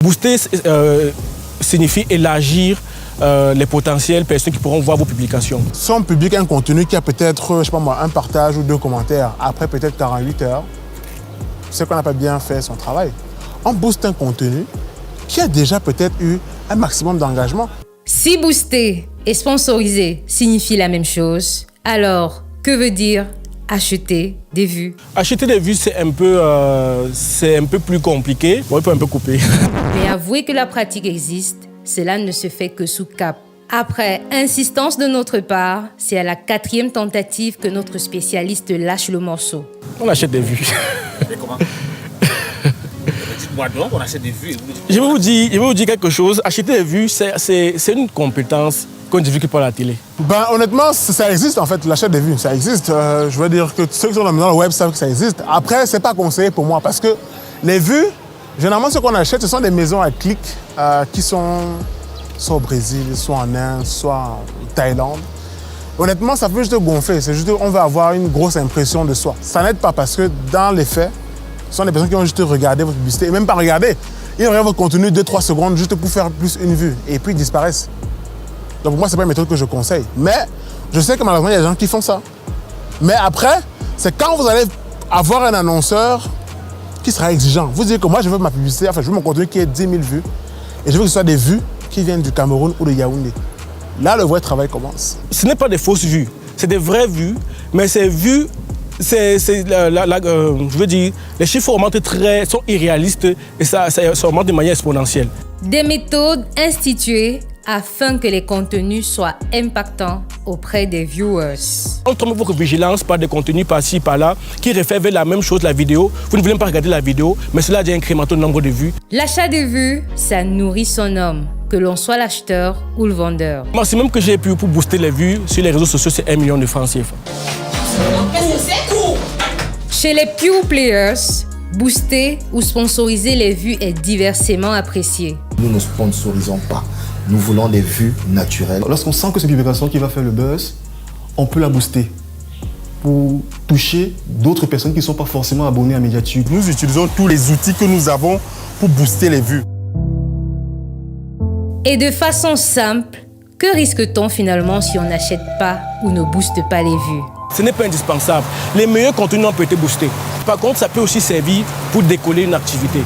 Booster signifie élargir les potentielles personnes qui pourront voir vos publications. Si on publie un contenu qui a peut-être, je sais pas moi, un partage ou 2 commentaires, après peut-être 48 heures, c'est qu'on n'a pas bien fait son travail. On booste un contenu qui a déjà peut-être eu un maximum d'engagement. Si booster et sponsoriser signifie la même chose, alors que veut dire acheter des vues? Acheter des vues, c'est un peu plus compliqué. Bon, il faut un peu couper. Mais avouez que la pratique existe, cela ne se fait que sous cap. Après insistance de notre part, c'est à la 4e tentative que notre spécialiste lâche le morceau. On achète des vues. Mais comment? Dites-moi donc, on achète des vues. Je vais vous dire quelque chose. Acheter des vues, c'est une compétence qu'on divulgue pas à la télé. Ben, honnêtement, ça existe en fait, l'achat des vues, ça existe. Je veux dire que ceux qui sont dans le web savent que ça existe. Après, c'est pas conseillé pour moi parce que les vues, généralement, ce qu'on achète, ce sont des maisons à clics qui sont soit au Brésil, soit en Inde, soit en Thaïlande. Honnêtement, ça peut juste gonfler. C'est juste qu'on va avoir une grosse impression de soi. Ça n'aide pas parce que dans les faits, ce sont des personnes qui vont juste regarder votre publicité et même pas regarder. Ils regardent votre contenu 2-3 secondes juste pour faire plus une vue et puis ils disparaissent. Donc pour moi, ce n'est pas une méthode que je conseille. Mais je sais que malheureusement, il y a des gens qui font ça. Mais après, c'est quand vous allez avoir un annonceur qui sera exigeant. Vous dites que moi, je veux ma publicité, enfin, je veux mon contenu qui ait 10 000 vues et je veux que ce soit des vues qui viennent du Cameroun ou de Yaoundé. Là, le vrai travail commence. Ce n'est pas des fausses vues, c'est des vraies vues, mais ces vues, je veux dire, les chiffres sont irréalistes et ça augmente de manière exponentielle. Des méthodes instituées afin que les contenus soient impactants auprès des viewers. On trompe votre vigilance par des contenus par-ci, par-là, qui réfèrent vers la même chose, la vidéo. Vous ne voulez pas regarder la vidéo, mais cela a déjà incrémenté le nombre de vues. L'achat de vues, ça nourrit son homme, que l'on soit l'acheteur ou le vendeur. Le maximum que j'ai pu pour booster les vues sur les réseaux sociaux, c'est 1 million de francs CFA. Chez les pure players, booster ou sponsoriser les vues est diversement apprécié. Nous ne sponsorisons pas. Nous voulons des vues naturelles. Lorsqu'on sent que c'est une publication qui va faire le buzz, on peut la booster pour toucher d'autres personnes qui ne sont pas forcément abonnées à Mediatube. Nous utilisons tous les outils que nous avons pour booster les vues. Et de façon simple, que risque-t-on finalement si on n'achète pas ou ne booste pas les vues? Ce n'est pas indispensable. Les meilleurs contenus ont pu être boostés. Par contre, ça peut aussi servir pour décoller une activité.